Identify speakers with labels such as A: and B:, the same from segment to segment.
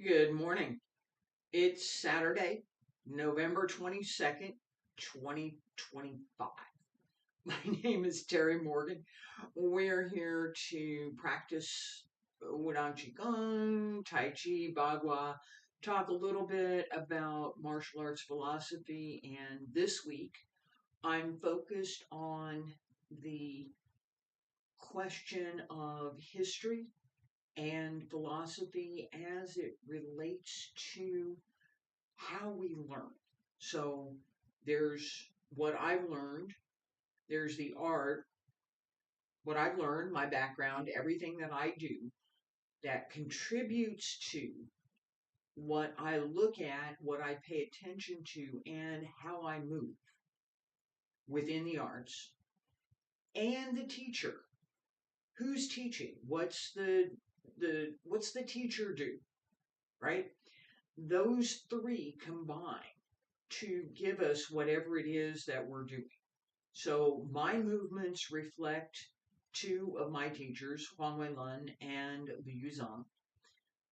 A: Good morning. It's Saturday, November 22nd, 2025. My name is Terry Morgan. We're here to practice Wudang Qigong, Tai Chi, Bagua, talk a little bit about martial arts philosophy, and this week I'm focused on the question of history and philosophy as it relates to how we learn. So there's what I've learned, there's the art, what I've learned, my background, everything that I do that contributes to what I look at, what I pay attention to, and how I move within the arts, and the teacher. Who's teaching? What's the teacher do? Right? Those three combine to give us whatever it is that we're doing. So my movements reflect two of my teachers, Huang Wenlun and Liu Zhang.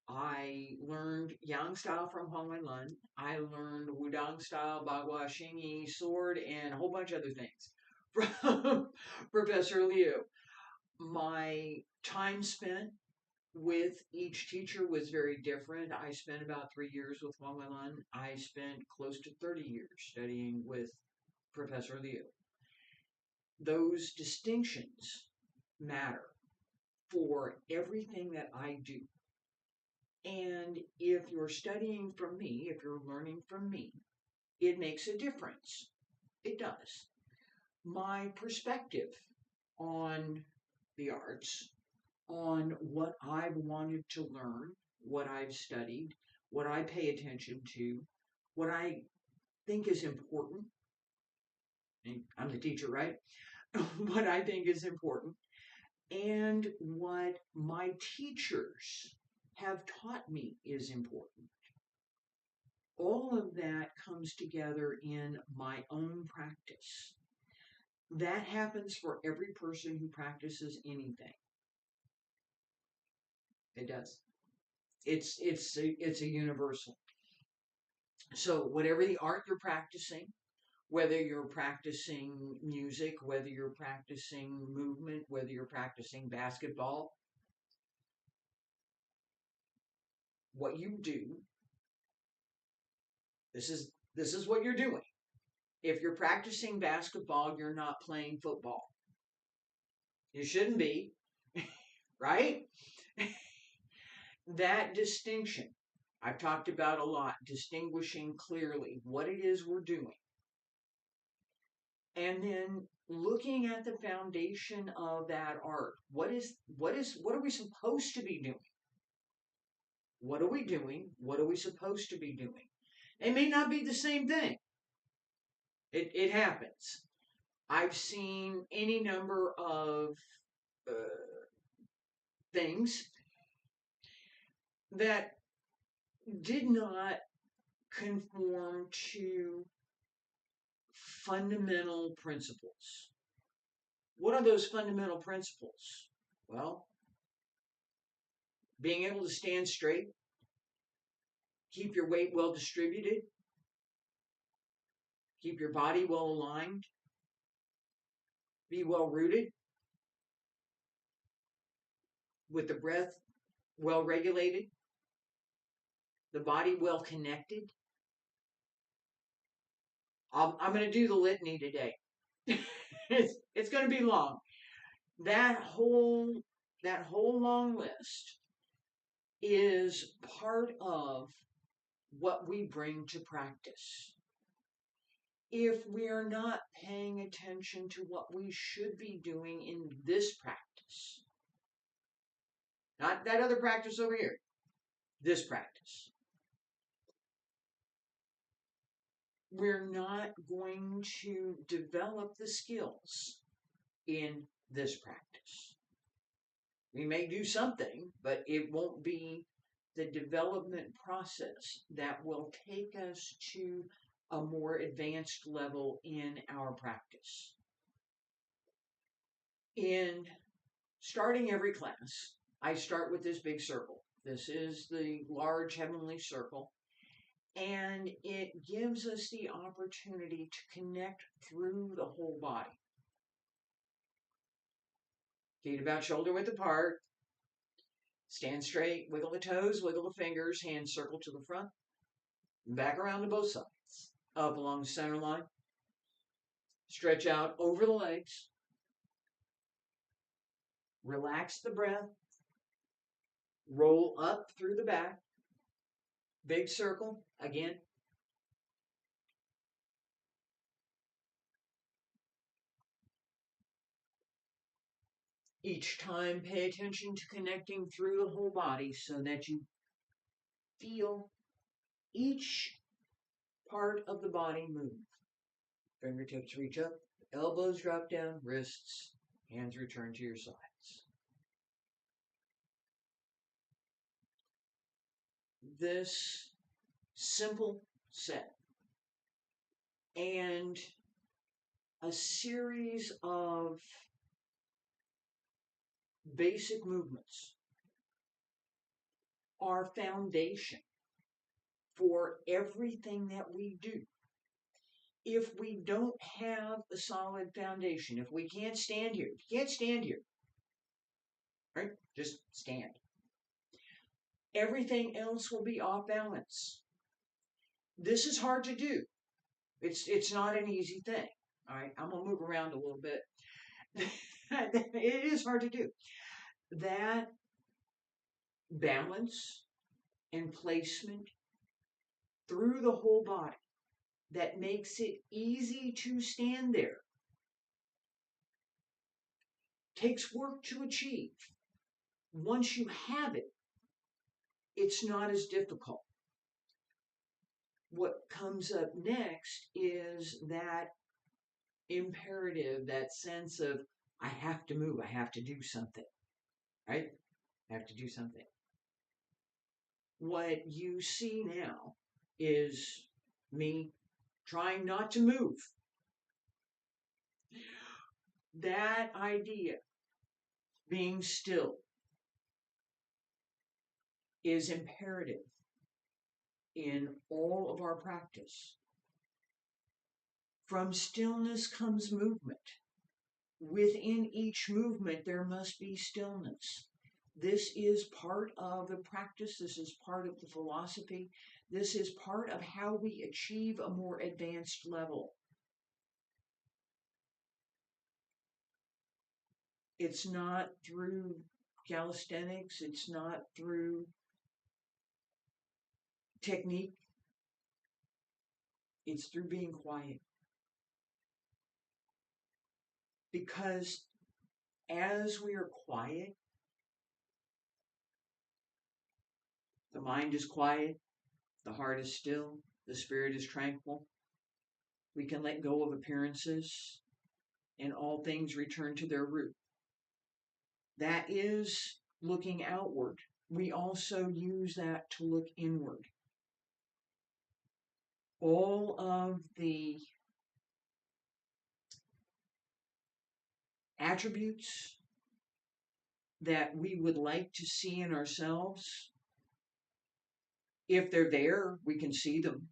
A: I learned Yang style from Huang Wenlun. I learned Wudang style, Bagua, Xingyi, sword, and a whole bunch of other things from Professor Liu. My time spent with each teacher was very different. I spent about 3 years with Huang Wenlun. I spent close to 30 years studying with Professor Liu. Those distinctions matter for everything that I do. And if you're studying from me, if you're learning from me, it makes a difference. It does. My perspective on the arts, on what I've wanted to learn, what I've studied, what I pay attention to, what I think is important. And I'm the teacher, right? What I think is important, and what my teachers have taught me is important. All of that comes together in my own practice. That happens for every person who practices anything. It does. It's a universal. So whatever the art you're practicing, whether you're practicing music, whether you're practicing movement, whether you're practicing basketball, what you do, this is what you're doing. If you're practicing basketball, you're not playing football. You shouldn't be, right? That distinction I've talked about a lot, distinguishing clearly what it is we're doing. And then looking at the foundation of that art. What are we supposed to be doing? What are we doing? What are we supposed to be doing? It may not be the same thing. It happens. I've seen any number of things that did not conform to fundamental principles. What are those fundamental principles? Well, being able to stand straight, keep your weight well distributed, keep your body well aligned, be well rooted, with the breath well regulated, the body well connected. I'm going to do the litany today. It's going to be long. That whole long list is part of what we bring to practice. If we are not paying attention to what we should be doing in this practice, not that other practice over here, this practice, we're not going to develop the skills in this practice. We may do something, but it won't be the development process that will take us to a more advanced level in our practice. In starting every class, I start with this big circle. This is the large heavenly circle. And it gives us the opportunity to connect through the whole body. Feet about shoulder width apart. Stand straight, wiggle the toes, wiggle the fingers, hands circle to the front. Back around to both sides. Up along the center line. Stretch out over the legs. Relax the breath. Roll up through the back. Big circle again. Each time, pay attention to connecting through the whole body so that you feel each part of the body move. Fingertips reach up, elbows drop down, wrists, hands return to your sides. This simple set and a series of basic movements are foundation for everything that we do. If we don't have a solid foundation, if we can't stand here, if you can't stand here, right? Just stand. Everything else will be off balance. This is hard to do. It's not an easy thing. All right, I'm gonna move around a little bit. It is hard to do. That balance and placement through the whole body that makes it easy to stand there takes work to achieve. Once you have it, it's not as difficult. What comes up next is that imperative, that sense of, I have to move, I have to do something, right? I have to do something. What you see now is me trying not to move. That idea, being still, is imperative in all of our practice. From stillness comes movement. Within each movement, there must be stillness. This is part of the practice. This is part of the philosophy. This is part of how we achieve a more advanced level. It's not through calisthenics. It's not through technique. It's through being quiet. Because as we are quiet, the mind is quiet, the heart is still, the spirit is tranquil. We can let go of appearances, and all things return to their root. That is looking outward. We also use that to look inward. All of the attributes that we would like to see in ourselves, if they're there, we can see them.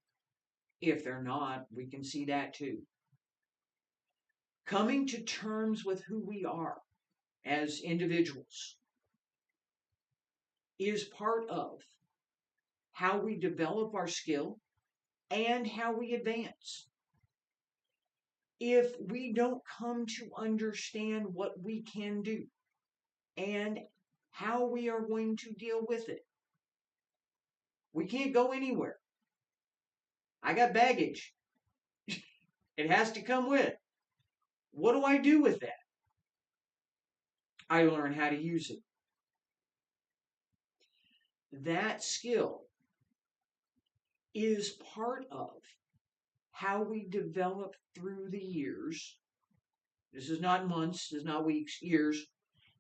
A: If they're not, we can see that too. Coming to terms with who we are as individuals is part of how we develop our skill and how we advance. If we don't come to understand what we can do and how we are going to deal with it, we can't go anywhere. I got baggage. It has to come with. What do I do with that? I learn how to use it. That skill is part of how we develop through the years. This is not months, this is not weeks, years.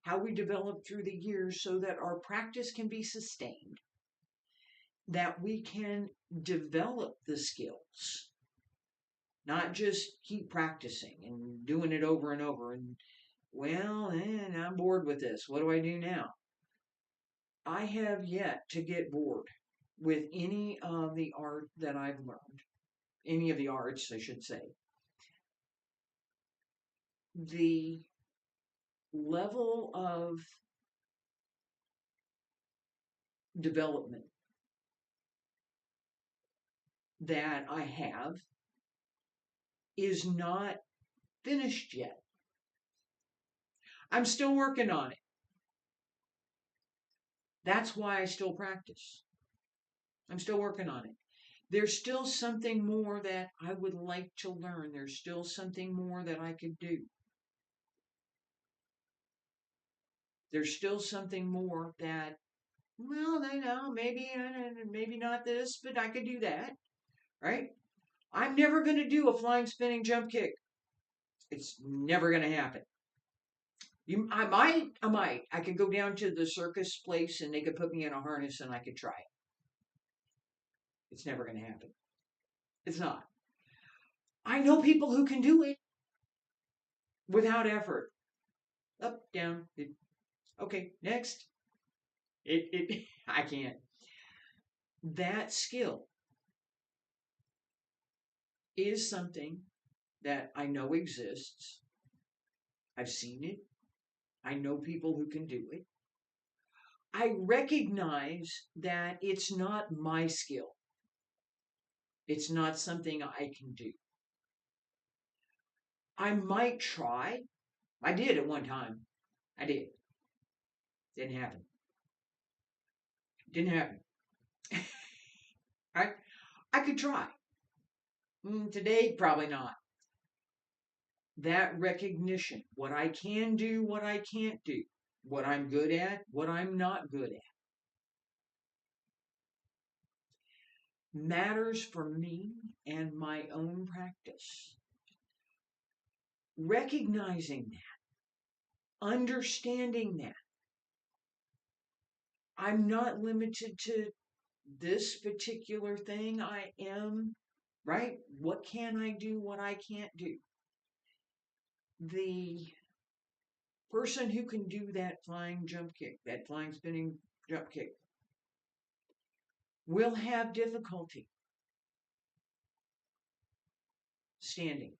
A: How we develop through the years so that our practice can be sustained, that we can develop the skills, not just keep practicing and doing it over and over and, well, I'm bored with this. What do I do now? I have yet to get bored with any of the art that I've learned, any of the arts, I should say. The level of development that I have is not finished yet. I'm still working on it. That's why I still practice. I'm still working on it. There's still something more that I would like to learn. There's still something more that I could do. There's still something more that, well, I know, maybe not this, but I could do that, right? I'm never going to do a flying spinning jump kick. It's never going to happen. I might. I could go down to the circus place and they could put me in a harness and I could try it. It's never going to happen. It's not. I know people who can do it without effort. Up, down. Okay, next. I can't. That skill is something that I know exists. I've seen it. I know people who can do it. I recognize that it's not my skill. It's not something I can do. I might try. I did at one time. I did. Didn't happen. Didn't happen. I I could try. Today, probably not. That recognition, what I can do, what I can't do, what I'm good at, what I'm not good at, matters for me and my own practice. Recognizing that, understanding that, I'm not limited to this particular thing. I am, right? What can I do, what I can't do? The person who can do that flying jump kick, that flying spinning jump kick, will have difficulty standing.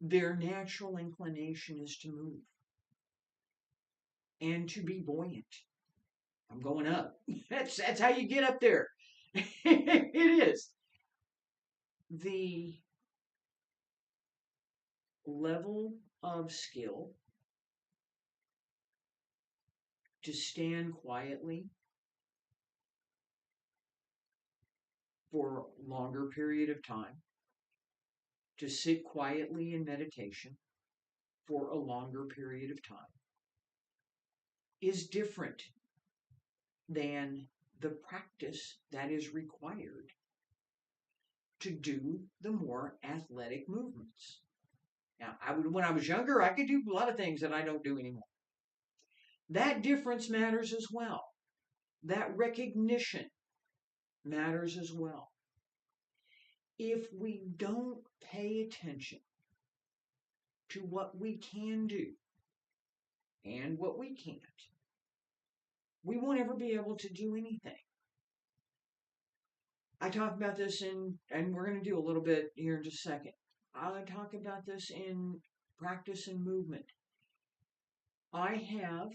A: Their natural inclination is to move and to be buoyant. I'm going up. That's how you get up there. It is. The level of skill to stand quietly for a longer period of time, to sit quietly in meditation for a longer period of time, is different than the practice that is required to do the more athletic movements. Now, when I was younger, I could do a lot of things that I don't do anymore. That difference matters as well. That recognition matters as well. If we don't pay attention to what we can do and what we can't, we won't ever be able to do anything. I talk about this and we're going to do a little bit here in just a second. I talk about this in practice and movement. I have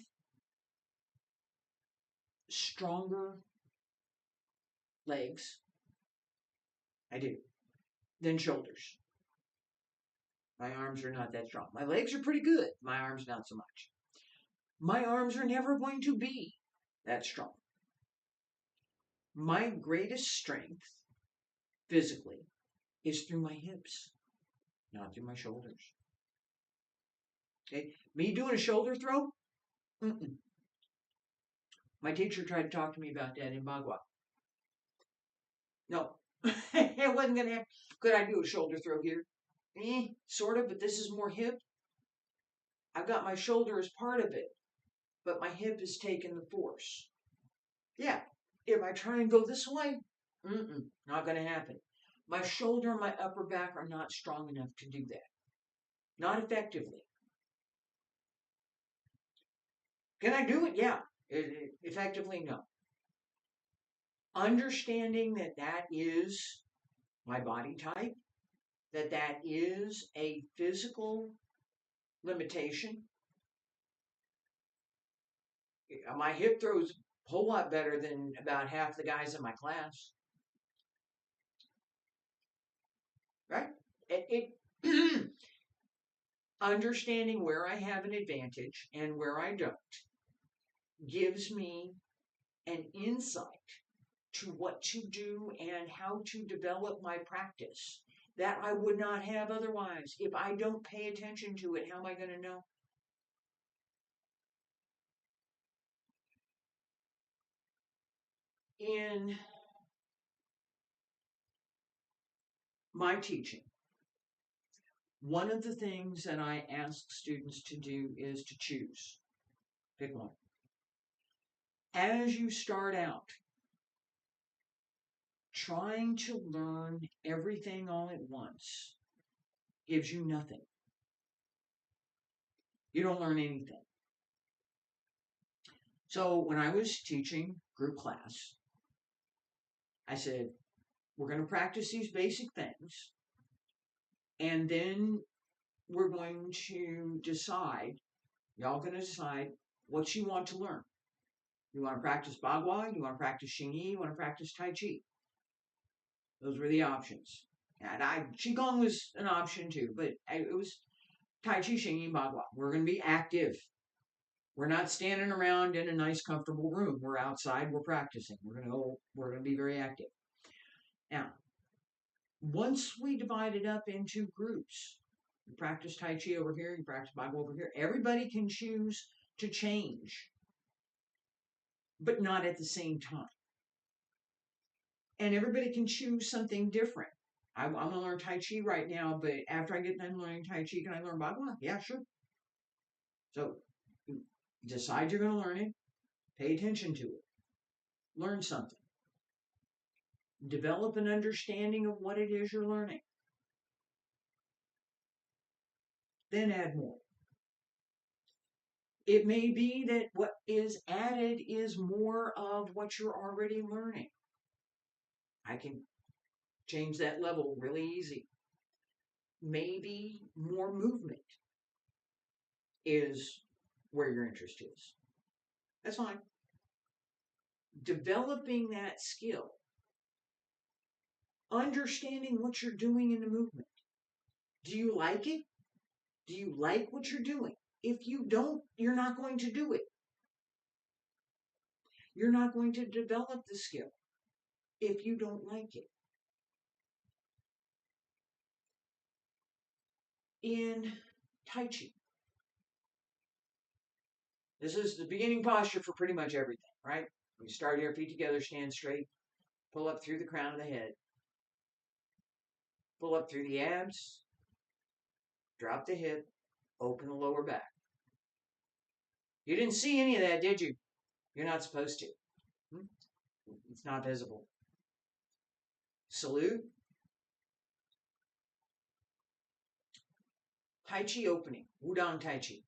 A: stronger legs, I do, than shoulders. My arms are not that strong. My legs are pretty good. My arms not so much. My arms are never going to be that strong. My greatest strength physically is through my hips, not through my shoulders. Okay, me doing a shoulder throw? Mm-mm. My teacher tried to talk to me about that in Bagua. No, it wasn't going to happen. Could I do a shoulder throw here? Sort of, but this is more hip. I've got my shoulder as part of it, but my hip is taking the force. Yeah, if I try and go this way, not going to happen. My shoulder and my upper back are not strong enough to do that. Not effectively. Can I do it? Yeah. Effectively, no. Understanding that that is my body type, that that is a physical limitation. My hip throws a whole lot better than about half the guys in my class, right? It understanding where I have an advantage and where I don't gives me an insight to what to do and how to develop my practice that I would not have otherwise. If I don't pay attention to it, how am I going to know? In my teaching, one of the things that I ask students to do is to choose. Pick one. As you start out, trying to learn everything all at once gives you nothing. You don't learn anything. So when I was teaching group class, I said, we're going to practice these basic things, and then we're going to decide, y'all going to decide what you want to learn. You want to practice Bagua, you want to practice Xingyi, you want to practice Tai Chi. Those were the options. And Qigong was an option too, but it was Tai Chi, Xingyi, Bagua. We're going to be active. We're not standing around in a nice, comfortable room. We're outside. We're practicing. We're going to be very active. Now, once we divide it up into groups, you practice Tai Chi over here, you practice Bagua over here. Everybody can choose to change, but not at the same time. And everybody can choose something different. I'm going to learn Tai Chi right now, but after I get done learning Tai Chi, can I learn Bagua? Yeah, sure. So decide you're going to learn it. Pay attention to it. Learn something. Develop an understanding of what it is you're learning. Then add more. It may be that what is added is more of what you're already learning. I can change that level really easy. Maybe more movement is where your interest is. That's fine. Developing that skill, understanding what you're doing in the movement. Do you like it? Do you like what you're doing? If you don't, you're not going to do it. You're not going to develop the skill if you don't like it. In Tai Chi, this is the beginning posture for pretty much everything, right? You start your feet together, stand straight, pull up through the crown of the head, pull up through the abs, drop the hip, open the lower back. You didn't see any of that, did you? You're not supposed to. It's not visible. Salute. Tai Chi opening. Wudang Tai Chi.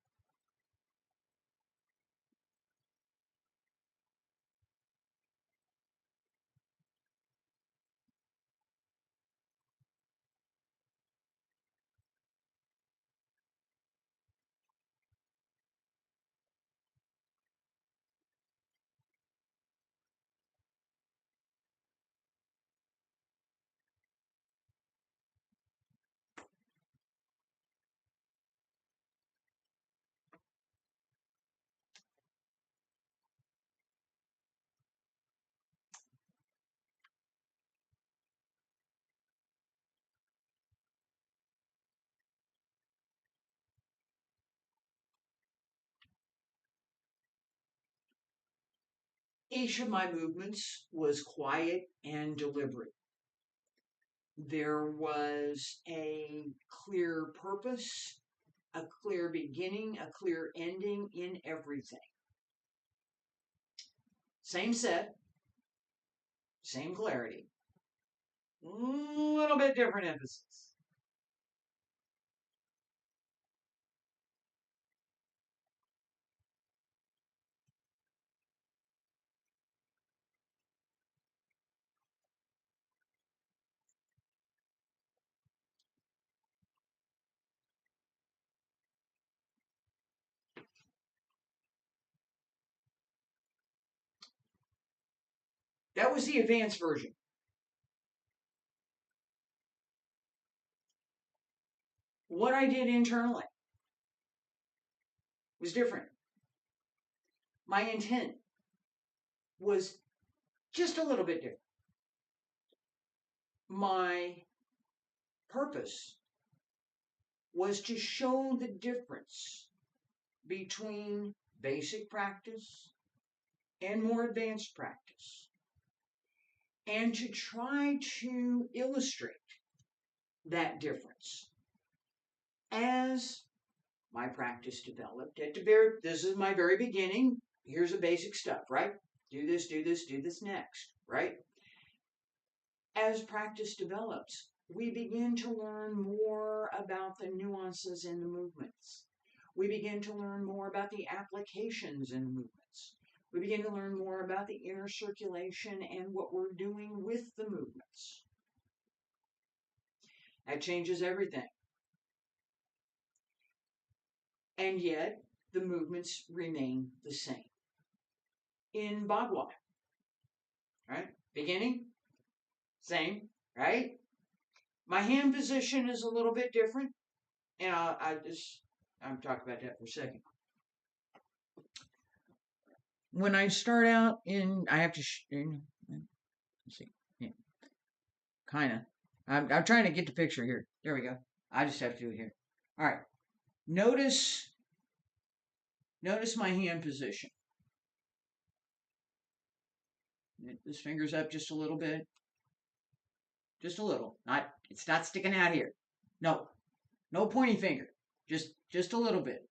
A: Each of my movements was quiet and deliberate. There was a clear purpose, a clear beginning, a clear ending in everything. Same set, same clarity, a little bit different emphasis. That was the advanced version. What I did internally was different. My intent was just a little bit different. My purpose was to show the difference between basic practice and more advanced practice, and to try to illustrate that difference as my practice developed. This is my very beginning. Here's the basic stuff, right? Do this, do this, do this next, right? As practice develops, we begin to learn more about the nuances in the movements. We begin to learn more about the applications in the movements. We begin to learn more about the inner circulation and what we're doing with the movements. That changes everything. And yet, the movements remain the same. In Bagua, right? Beginning, same, right? My hand position is a little bit different, and I'm talking about that for a second. When I start out I have to, let's see, yeah, kind of. I'm trying to get the picture here. There we go. I just have to do it here. All right. Notice my hand position. This finger's up just a little bit. Just a little. It's not sticking out here. No pointing finger. Just a little bit.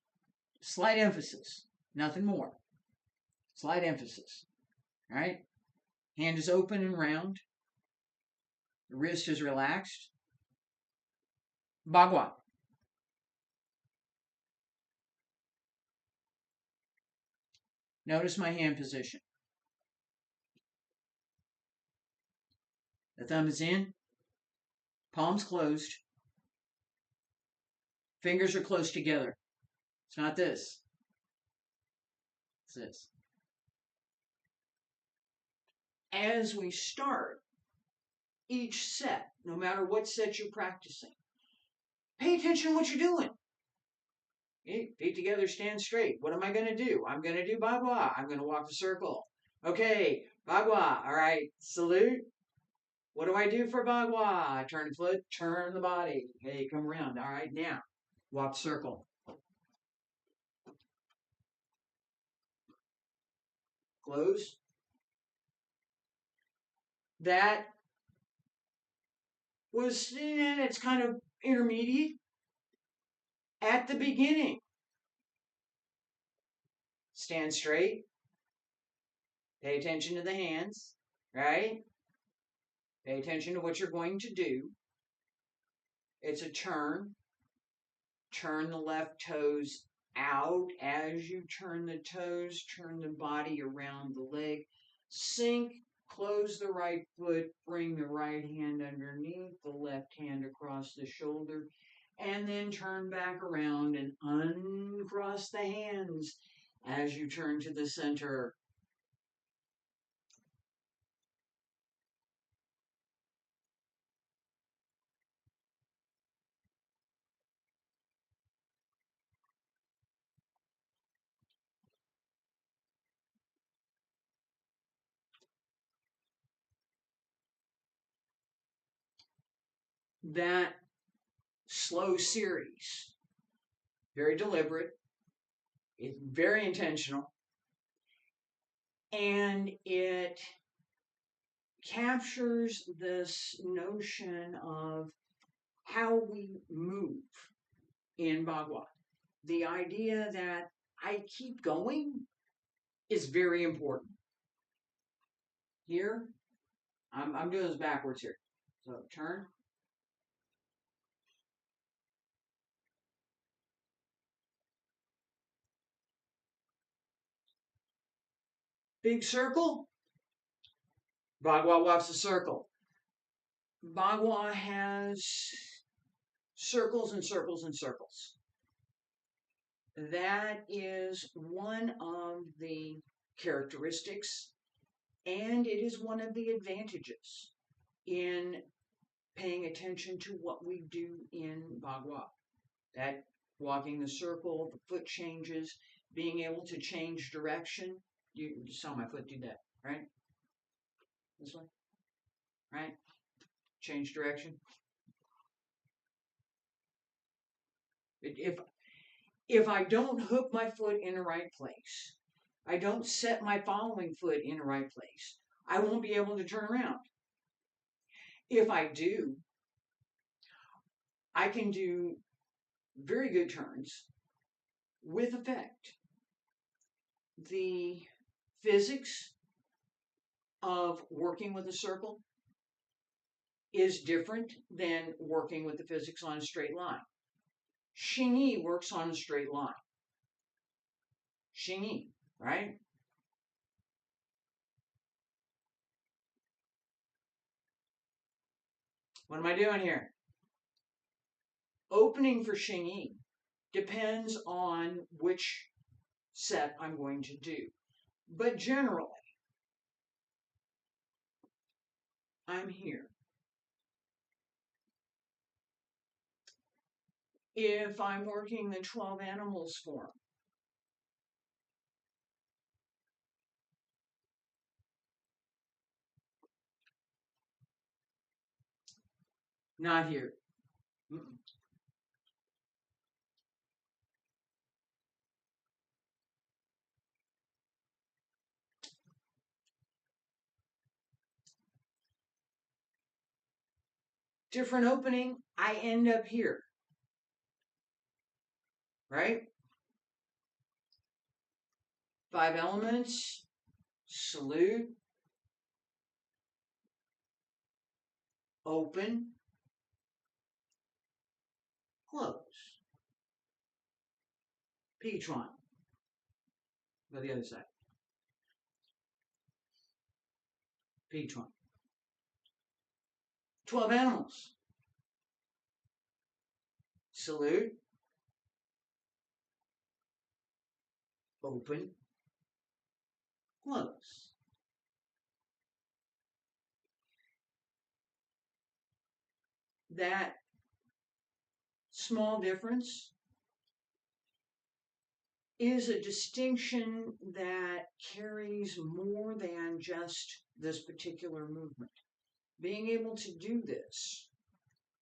A: Slight emphasis. Nothing more. Slight emphasis. All right? Hand is open and round. The wrist is relaxed. Bagua. Notice my hand position. The thumb is in. Palms closed. Fingers are close together. It's not this. It's this. As we start each set, no matter what set you're practicing, pay attention to what you're doing. Okay, feet together, stand straight. What am I going to do? I'm going to do Bagua. I'm going to walk the circle. Okay, Bagua. All right, salute. What do I do for Bagua? I turn the foot, turn the body. Okay, come around. All right, now, walk the circle. Close. That was, it's kind of intermediate. At the beginning, stand straight. Pay attention to the hands, right? Pay attention to what you're going to do. It's a turn. Turn the left toes out. As you turn the toes, turn the body around the leg. Sink, close the right foot, bring the right hand underneath, the left hand across the shoulder, and then turn back around and uncross the hands as you turn to the center. That slow series, very deliberate, it's very intentional, and it captures this notion of how we move in Bagua. The idea that I keep going is very important. Here, I'm doing this backwards here. So turn. Big circle. Bagua walks a circle. Bagua has circles and circles and circles. That is one of the characteristics And it is one of the advantages in paying attention to what we do in Bagua. That walking the circle, the foot changes, being able to change direction. You saw my foot do that, right? This one, right? Change direction. If I don't hook my foot in the right place, I don't set my following foot in the right place, I won't be able to turn around. If I do, I can do very good turns with effect. The physics of working with a circle is different than working with the physics on a straight line. Xingyi works on a straight line. Xingyi, right? What am I doing here? Opening for Xingyi depends on which set I'm going to do. But generally, I'm here. If I'm working the 12 animals form, not here. Mm-mm. Different opening, I end up here, right? 5 elements, salute, open, close. Petron. Go the other side. Petron. 12 animals. Salute, open, close. That small difference is a distinction that carries more than just this particular movement. Being able to do this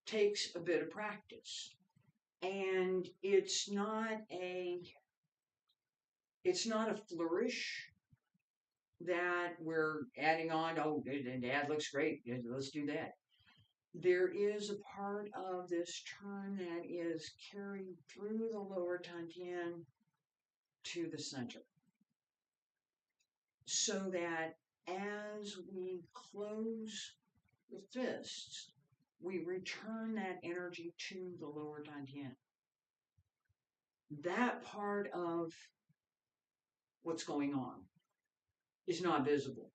A: takes a bit of practice. And it's not a flourish that we're adding on. Oh, that looks great. Let's do that. There is a part of this turn that is carried through the lower Tantien to the center. So that as we close the fists, we return that energy to the lower Tantien. That part of what's going on is not visible.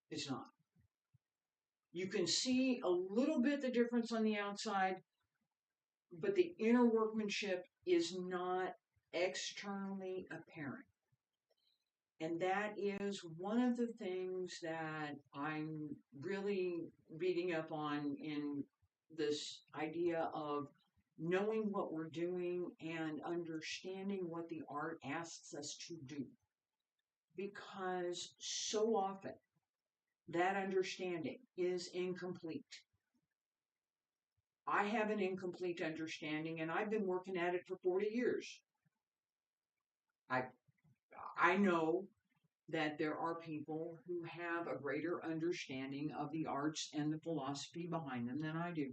A: It's not. You can see a little bit the difference on the outside, but the inner workmanship is not externally apparent. And that is one of the things that I'm really beating up on in this idea of knowing what we're doing and understanding what the art asks us to do. Because so often that understanding is incomplete. I have an incomplete understanding, and I've been working at it for 40 years. I know that there are people who have a greater understanding of the arts and the philosophy behind them than I do.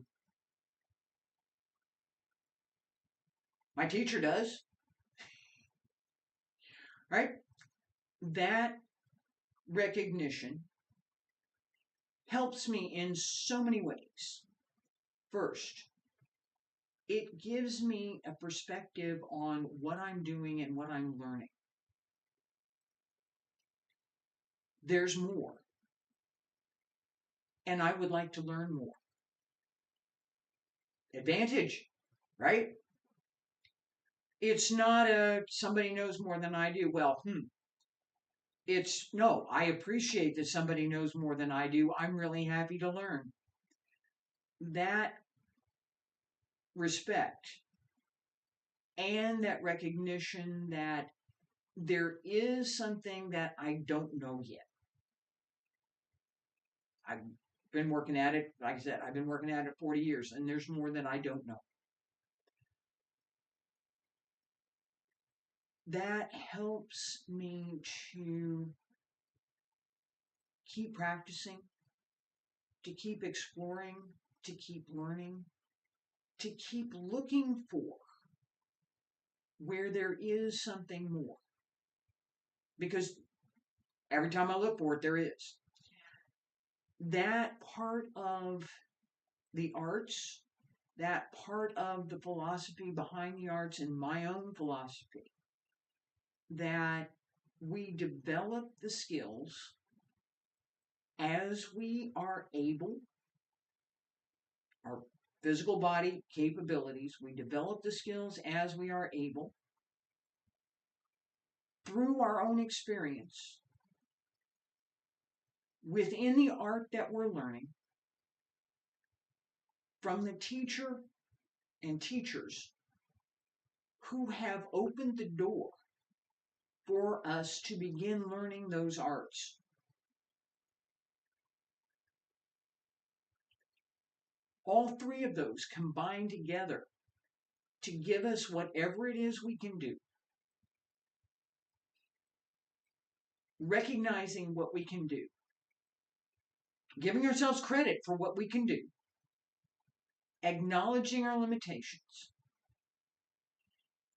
A: My teacher does. Right? That recognition helps me in so many ways. First, it gives me a perspective on what I'm doing and what I'm learning. There's more. And I would like to learn more. Advantage, right? It's not somebody knows more than I do. Well, It's, no, I appreciate that somebody knows more than I do. I'm really happy to learn. That respect and that recognition that there is something that I don't know yet. I've been working at it, like I said, I've been working at it 40 years, and there's more that I don't know. That helps me to keep practicing, to keep exploring, to keep learning, to keep looking for where there is something more. Because every time I look for it, there is. That part of the arts, that part of the philosophy behind the arts and my own philosophy, that we develop the skills as we are able, our physical body capabilities, we develop the skills as we are able through our own experience within the art that we're learning from the teacher and teachers who have opened the door for us to begin learning those arts. All three of those combine together to give us whatever it is we can do. Recognizing what we can do. Giving ourselves credit for what we can do. Acknowledging our limitations.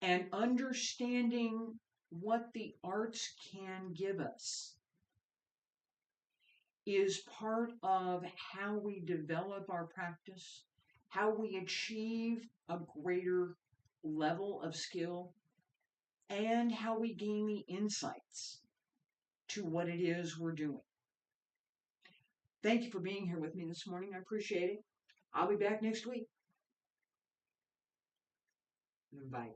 A: And understanding what the arts can give us is part of how we develop our practice, how we achieve a greater level of skill, and how we gain the insights to what it is we're doing. Thank you for being here with me this morning. I appreciate it. I'll be back next week. Bye.